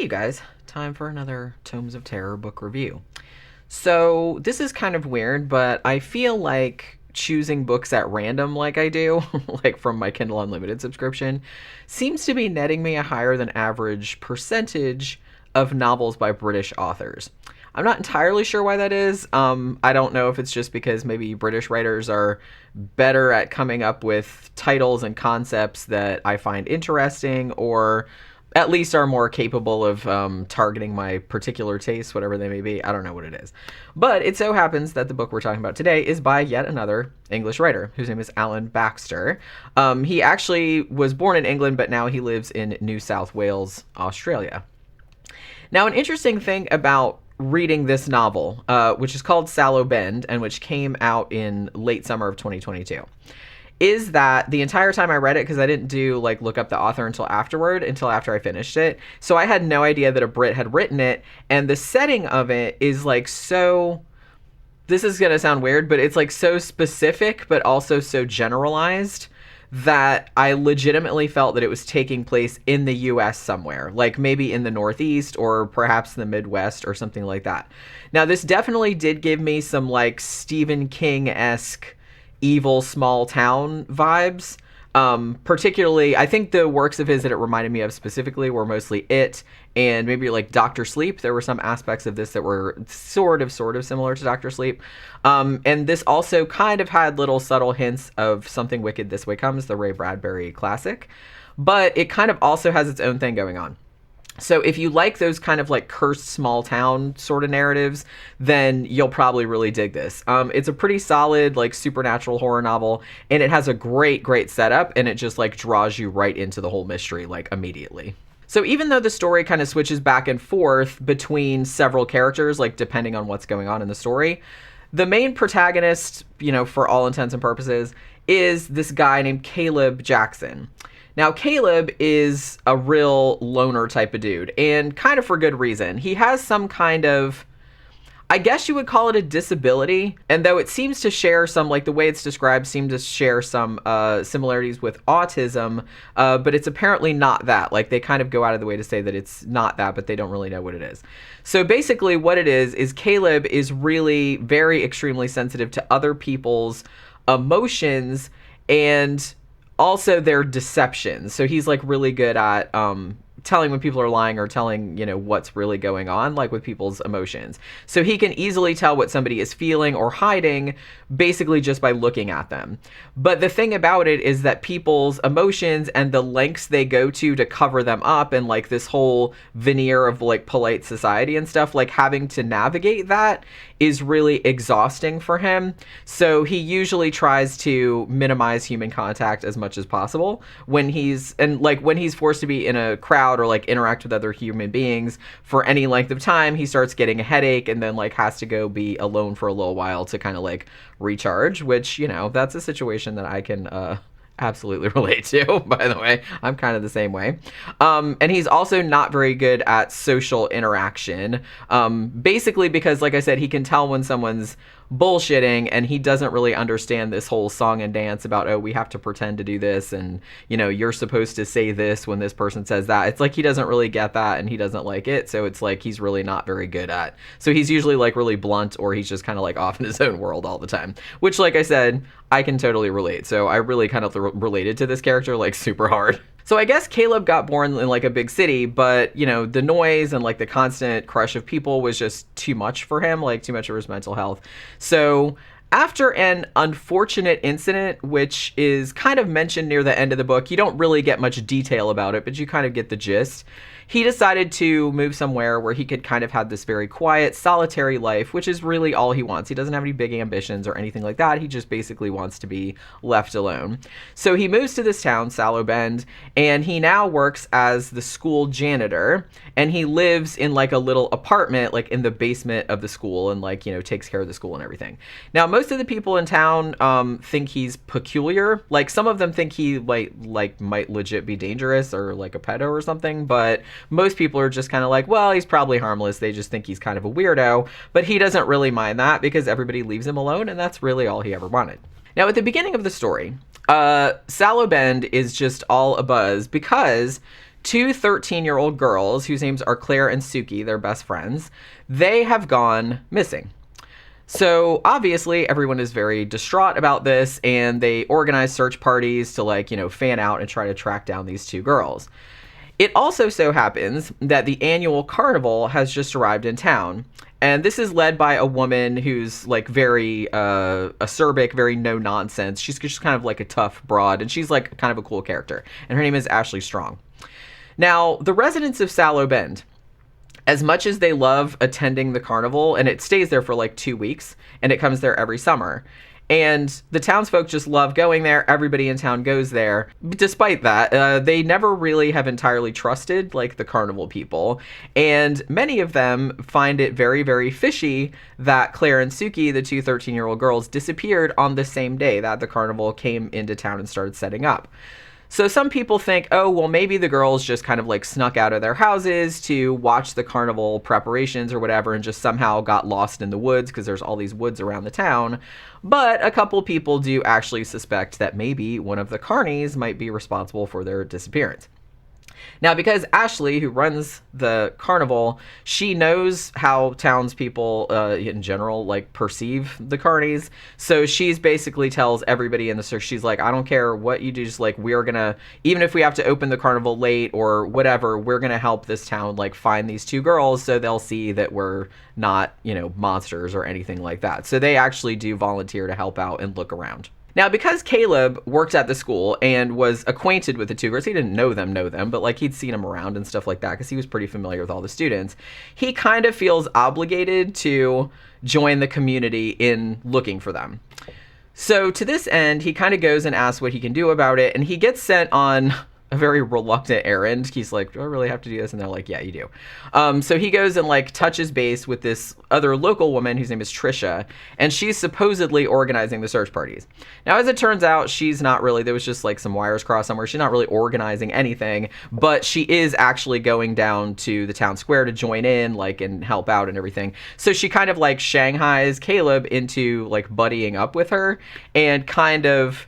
Hey you guys, time for another Tomes of Terror book review. So this is kind of weird, but I feel like choosing books at random like I do, like from my Kindle Unlimited subscription, seems to be netting me a higher than average percentage of novels by British authors. I'm not entirely sure why that is. I don't know if it's just because maybe British writers are better at coming up with titles and concepts that I find interesting, or at least are more capable of targeting my particular tastes, whatever they may be. I don't know what it is. But it so happens that the book we're talking about today is by yet another English writer, whose name is Alan Baxter. He actually was born in England, but now he lives in New South Wales, Australia. Now, an interesting thing about reading this novel, which is called Sallow and which came out in late summer of 2022, is that the entire time I read it, because I didn't look up the author until after I finished it, so I had no idea that a Brit had written it, and the setting of it is so, this is gonna sound weird, but it's so specific but also so generalized that I legitimately felt that it was taking place in the US somewhere, like maybe in the Northeast or perhaps the Midwest or something like that. Now, this definitely did give me some Stephen King-esque evil small town vibes. Particularly, I think the works of his that it reminded me of specifically were mostly It and maybe Dr. Sleep. There were some aspects of this that were sort of similar to Dr. Sleep. And this also kind of had little subtle hints of Something Wicked This Way Comes, the Ray Bradbury classic. But it kind of also has its own thing going on. So if you like those kind of cursed small town sort of narratives, then you'll probably really dig this. It's a pretty solid supernatural horror novel, and it has a great setup, and it just draws you right into the whole mystery immediately. So even though the story kind of switches back and forth between several characters, depending on what's going on in the story, the main protagonist, for all intents and purposes, is this guy named Caleb Jackson. Now, Caleb is a real loner type of dude, and kind of for good reason. He has some kind of, I guess you would call it a disability, and though it seems to share some, the way it's described, seems to share some similarities with autism, but it's apparently not that. They kind of go out of the way to say that it's not that, but they don't really know what it is. So basically what it is Caleb is really very extremely sensitive to other people's emotions and also their deceptions. So he's really good at telling when people are lying or telling, what's really going on, with people's emotions. So he can easily tell what somebody is feeling or hiding basically just by looking at them. But the thing about it is that people's emotions and the lengths they go to cover them up, and this whole veneer of polite society and stuff, having to navigate that is really exhausting for him. So he usually tries to minimize human contact as much as possible when he's forced to be in a crowd or interact with other human beings for any length of time. He starts getting a headache and then has to go be alone for a little while to kind of recharge, which, that's a situation that I can absolutely relate to. By the way, I'm kind of the same way. And he's also not very good at social interaction, basically because, like I said, he can tell when someone's bullshitting, and he doesn't really understand this whole song and dance about, oh, we have to pretend to do this, and you're supposed to say this when this person says that. It's he doesn't really get that, and he doesn't like it, so it's he's really not very good at. So he's usually really blunt, or he's just kind of off in his own world all the time, which, like I said, I can totally relate. So I really kind of related to this character super hard. So I guess Caleb got born in a big city, but the noise and the constant crush of people was just too much for him, too much for his mental health. So after an unfortunate incident, which is kind of mentioned near the end of the book, you don't really get much detail about it, but you kind of get the gist. He decided to move somewhere where he could kind of have this very quiet, solitary life, which is really all he wants. He doesn't have any big ambitions or anything like that. He just basically wants to be left alone. So he moves to this town, Sallow, and he now works as the school janitor, and he lives in a little apartment, in the basement of the school, and takes care of the school and everything. Now, most of the people in town think he's peculiar. Some of them think he might legit be dangerous or a pedo or something, but most people are just kind of well, he's probably harmless. They just think he's kind of a weirdo, but he doesn't really mind that because everybody leaves him alone, and that's really all he ever wanted. Now, at the beginning of the story, Sallow is just all abuzz because two 13-year-old girls whose names are Claire and Suki, they're best friends. They have gone missing. So obviously everyone is very distraught about this, and they organize search parties to, like, you know, fan out and try to track down these two girls. It also so happens that the annual carnival has just arrived in town, and this is led by a woman who's, like, very acerbic, very no-nonsense. She's just kind of like a tough broad, and she's, like, kind of a cool character, and her name is Ashley Strong. Now, the residents of Sallow Bend, as much as they love attending the carnival, and it stays there for like 2 weeks, and it comes there every summer, and the townsfolk just love going there. Everybody in town goes there. Despite that, they never really have entirely trusted, like, the carnival people, and many of them find it very, very fishy that Claire and Suki, the two 13-year-old girls, disappeared on the same day that the carnival came into town and started setting up. So some people think, oh, well, maybe the girls just kind of, like, snuck out of their houses to watch the carnival preparations or whatever and just somehow got lost in the woods because there's all these woods around the town. But a couple people do actually suspect that maybe one of the carnies might be responsible for their disappearance. Now, because Ashley, who runs the carnival, she knows how townspeople in general, like, perceive the carnies. So she's basically tells everybody in the search, she's like, I don't care what you do, just, like, we're gonna, even if we have to open the carnival late or whatever, we're gonna help this town, like, find these two girls so they'll see that we're not, you know, monsters or anything like that. So they actually do volunteer to help out and look around. Now, because Caleb worked at the school and was acquainted with the two girls, he didn't know them, but, like, he'd seen them around and stuff like that because he was pretty familiar with all the students. He kind of feels obligated to join the community in looking for them. So to this end, he kind of goes and asks what he can do about it, and he gets sent on a very reluctant errand. He's like, do I really have to do this? And they're like, yeah, you do. So he goes and, like, touches base with this other local woman whose name is Trisha, and she's supposedly organizing the search parties. Now, as it turns out, she's not really. There was just, like, some wires crossed somewhere. She's not really organizing anything, but she is actually going down to the town square to join in, like, and help out and everything. So she kind of, like, shanghais Caleb into, like, buddying up with her and kind of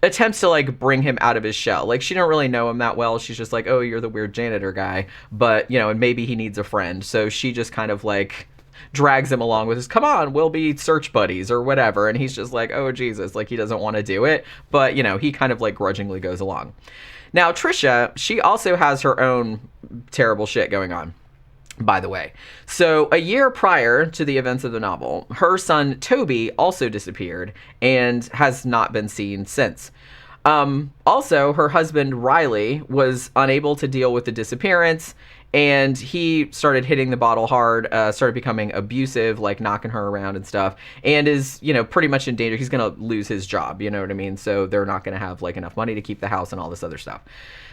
attempts to, like, bring him out of his shell. Like, she don't really know him that well. She's just like, oh, you're the weird janitor guy, but, you know, and maybe he needs a friend. So she just kind of, like, drags him along with his, come on, we'll be search buddies or whatever. And he's just like, oh, Jesus, like, he doesn't want to do it. But, you know, he kind of, like, grudgingly goes along. Now, Trisha, she also has her own terrible shit going on, by the way. So a year prior to the events of the novel, her son Toby also disappeared and has not been seen since. Also, her husband Riley was unable to deal with the disappearance, and he started hitting the bottle hard, started becoming abusive, like knocking her around and stuff, and is, you know, pretty much in danger. He's going to lose his job, you know what I mean? So they're not going to have, like, enough money to keep the house and all this other stuff.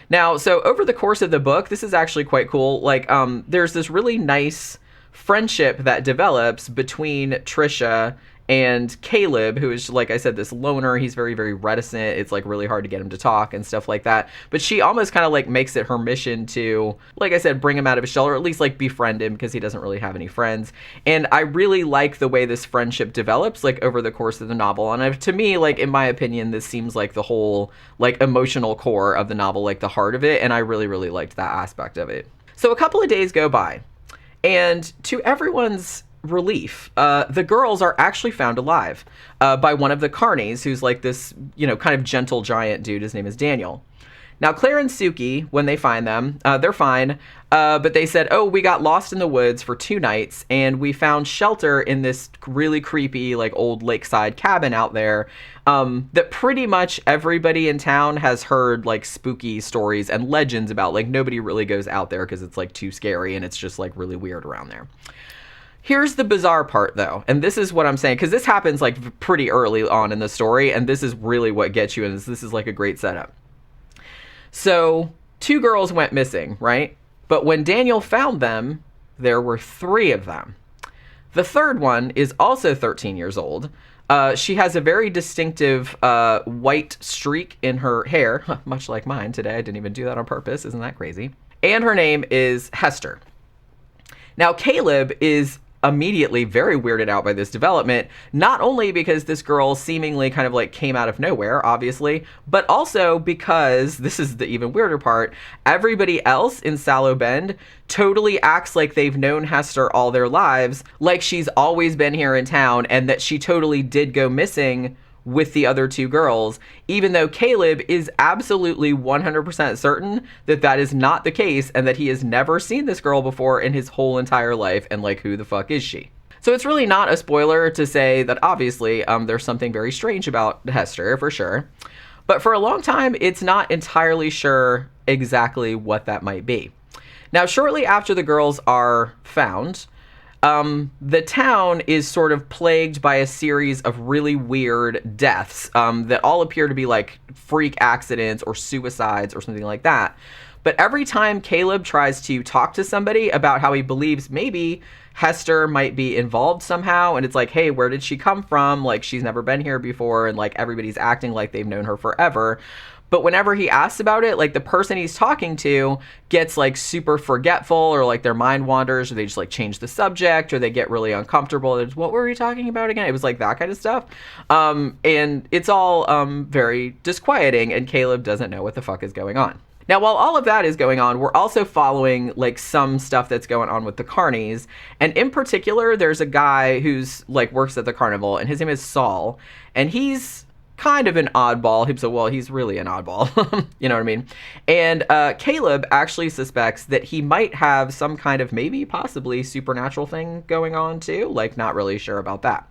Now, so over the course of the book, this is actually quite cool. Like, there's this really nice friendship that develops between Trisha and Caleb, who is, like I said, this loner. He's very, very reticent. It's, like, really hard to get him to talk and stuff like that. But she almost kind of, like, makes it her mission to, like I said, bring him out of his shell, or at least, like, befriend him because he doesn't really have any friends. And I really like the way this friendship develops, like, over the course of the novel. And to me, like, in my opinion, this seems like the whole, like, emotional core of the novel, like, the heart of it. And I really, really liked that aspect of it. So a couple of days go by, and to everyone's relief, the girls are actually found alive by one of the carnies, who's, like, this, you know, kind of gentle giant dude. His name is Daniel. Now, Claire and Suki, when they find them, they're fine, but they said, oh, we got lost in the woods for 2 nights, and we found shelter in this really creepy, like, old lakeside cabin out there, that pretty much everybody in town has heard, like, spooky stories and legends about. Like, nobody really goes out there because it's, like, too scary, and it's just, like, really weird around there. Here's the bizarre part, though, and this is what I'm saying, because this happens, like, pretty early on in the story, and this is really what gets you, and this is, like, a great setup. So 2 girls went missing, right? But when Daniel found them, there were 3 of them. The third one is also 13 years old. She has a very distinctive white streak in her hair, much like mine today. I didn't even do that on purpose. Isn't that crazy? And her name is Hester. Now, Caleb is immediately very weirded out by this development, not only because this girl seemingly kind of like came out of nowhere, obviously, but also because, this is the even weirder part, everybody else in Sallow Bend totally acts like they've known Hester all their lives, like she's always been here in town, and that she totally did go missing with the other two girls, even though Caleb is absolutely 100% certain that that is not the case and that he has never seen this girl before in his whole entire life, and like, who the fuck is she? So it's really not a spoiler to say that obviously there's something very strange about Hester, for sure. But for a long time, it's not entirely sure exactly what that might be. Now, shortly after the girls are found, the town is sort of plagued by a series of really weird deaths that all appear to be like freak accidents or suicides or something like that. But every time Caleb tries to talk to somebody about how he believes maybe Hester might be involved somehow, and it's like, hey, where did she come from? Like, she's never been here before, and like everybody's acting like they've known her forever. But whenever he asks about it, like the person he's talking to gets like super forgetful, or like their mind wanders, or they just like change the subject, or they get really uncomfortable. It's, what were we talking about again? It was like that kind of stuff. And it's all very disquieting, and Caleb doesn't know what the fuck is going on. Now, while all of that is going on, we're also following like some stuff that's going on with the carnies. And in particular, there's a guy who's like works at the carnival, and his name is Saul, and he's kind of an oddball. So, well, he's really an oddball. You know what I mean? And Caleb actually suspects that he might have some kind of maybe possibly supernatural thing going on too. Like, not really sure about that.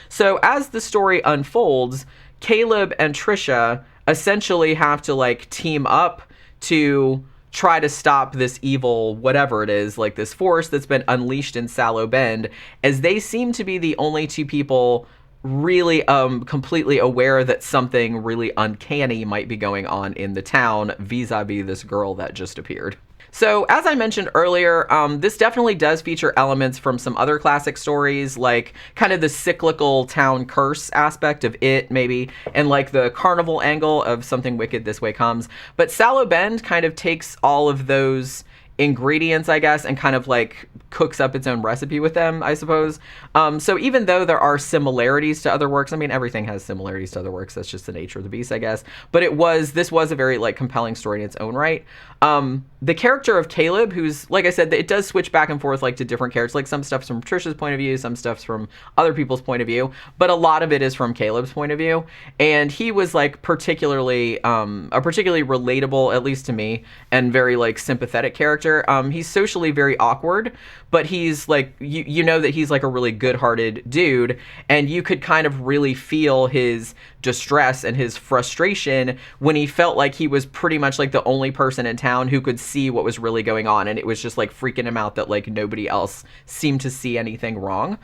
So as the story unfolds, Caleb and Trisha essentially have to like team up to try to stop this evil, whatever it is, like this force that's been unleashed in Sallow Bend, as they seem to be the only two people really completely aware that something really uncanny might be going on in the town vis-a-vis this girl that just appeared. So, as I mentioned earlier, this definitely does feature elements from some other classic stories, like kind of the cyclical town curse aspect of it, maybe, and like the carnival angle of Something Wicked This Way Comes. But Sallow Bend kind of takes all of those ingredients, I guess, and kind of like cooks up its own recipe with them, I suppose. So even though there are similarities to other works, I mean, everything has similarities to other works, that's just the nature of the beast, I guess, but this was a very like compelling story in its own right. The character of Caleb, who's, like I said, it does switch back and forth like to different characters, like some stuff's from Trisha's point of view, some stuff's from other people's point of view, but a lot of it is from Caleb's point of view. And he was like particularly a particularly relatable, at least to me, and very like sympathetic character. He's socially very awkward, but he's like, you know that he's like a really good-hearted dude, and you could kind of really feel his distress and his frustration when he felt like he was pretty much like the only person in town who could see what was really going on, and it was just like freaking him out that like nobody else seemed to see anything wrong.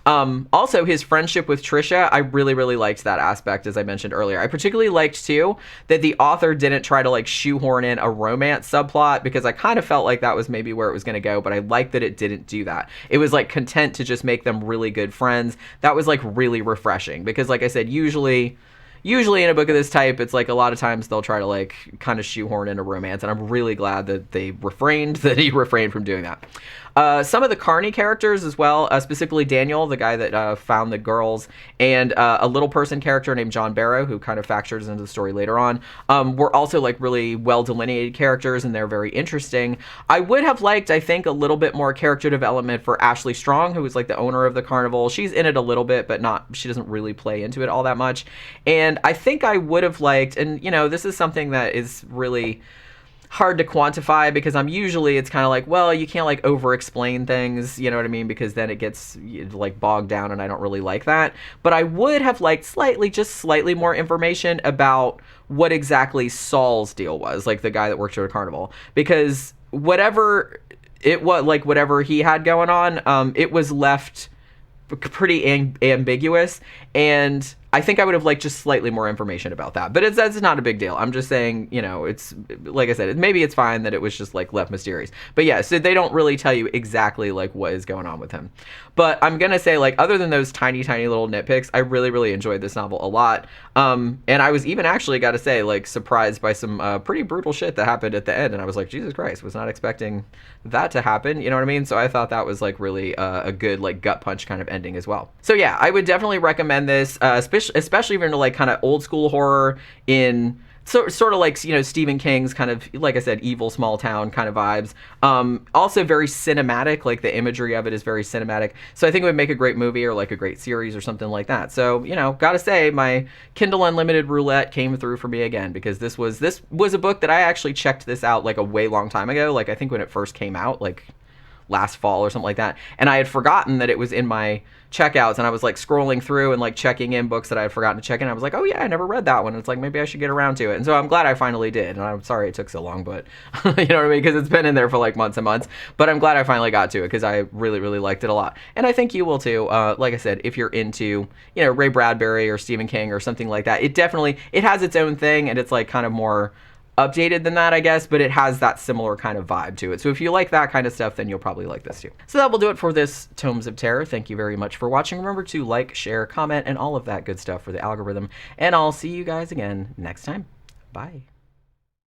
Also, his friendship with Trisha, I really, really liked that aspect, as I mentioned earlier. I particularly liked, too, that the author didn't try to, like, shoehorn in a romance subplot, because I kind of felt like that was maybe where it was going to go, but I liked that it didn't do that. It was, like, content to just make them really good friends. That was, like, really refreshing, because, like I said, usually in a book of this type, it's like a lot of times they'll try to like kind of shoehorn in a romance, and I'm really glad that he refrained from doing that. Some of the Carney characters as well, specifically Daniel, the guy that found the girls, and a little person character named John Barrow, who kind of factors into the story later on, were also like really well delineated characters, and they're very interesting. I would have liked, I think, a little bit more character development for Ashley Strong, who is like the owner of the carnival. She's in it a little bit, but she doesn't really play into it all that much. And I think I would have liked, and you know, this is something that is really hard to quantify, because it's kind of like, well, you can't like over explain things, you know what I mean, because then it gets like bogged down, and I don't really like that. But I would have liked slightly more information about what exactly Saul's deal was, like the guy that worked at a carnival, because whatever he had going on, it was left pretty ambiguous, and I think I would have liked just slightly more information about that. But it's not a big deal. I'm just saying, you know, it's, like I said, maybe it's fine that it was just, like, left mysterious. But yeah, so they don't really tell you exactly, like, what is going on with him. But I'm gonna say, like, other than those tiny, tiny little nitpicks, I really, really enjoyed this novel a lot. And I was even actually, gotta say, like, surprised by some pretty brutal shit that happened at the end. And I was like, Jesus Christ, was not expecting that to happen. You know what I mean? So I thought that was, like, really a good, like, gut punch kind of ending as well. So yeah, I would definitely recommend this, especially if you're into, like, kind of old school horror in sort of like, you know, Stephen King's kind of, like I said, evil small town kind of vibes. Also very cinematic, like the imagery of it is very cinematic. So I think it would make a great movie or like a great series or something like that. So, you know, gotta say my Kindle Unlimited roulette came through for me again, because this was a book that I actually checked this out like a way long time ago. Like I think when it first came out, like last fall or something like that. And I had forgotten that it was in my checkouts, and I was like scrolling through and like checking in books that I had forgotten to check in. I was like, oh yeah, I never read that one. It's like, maybe I should get around to it. And so I'm glad I finally did. And I'm sorry it took so long, but you know what I mean? Because it's been in there for like months and months. But I'm glad I finally got to it, because I really, really liked it a lot. And I think you will too. Like I said, if you're into, you know, Ray Bradbury or Stephen King or something like that, it has its own thing, and it's like kind of more updated than that, I guess, but it has that similar kind of vibe to it. So if you like that kind of stuff, then you'll probably like this too. So that will do it for this Tomes of Terror. Thank you very much for watching. Remember to like, share, comment, and all of that good stuff for the algorithm. And I'll see you guys again next time. Bye.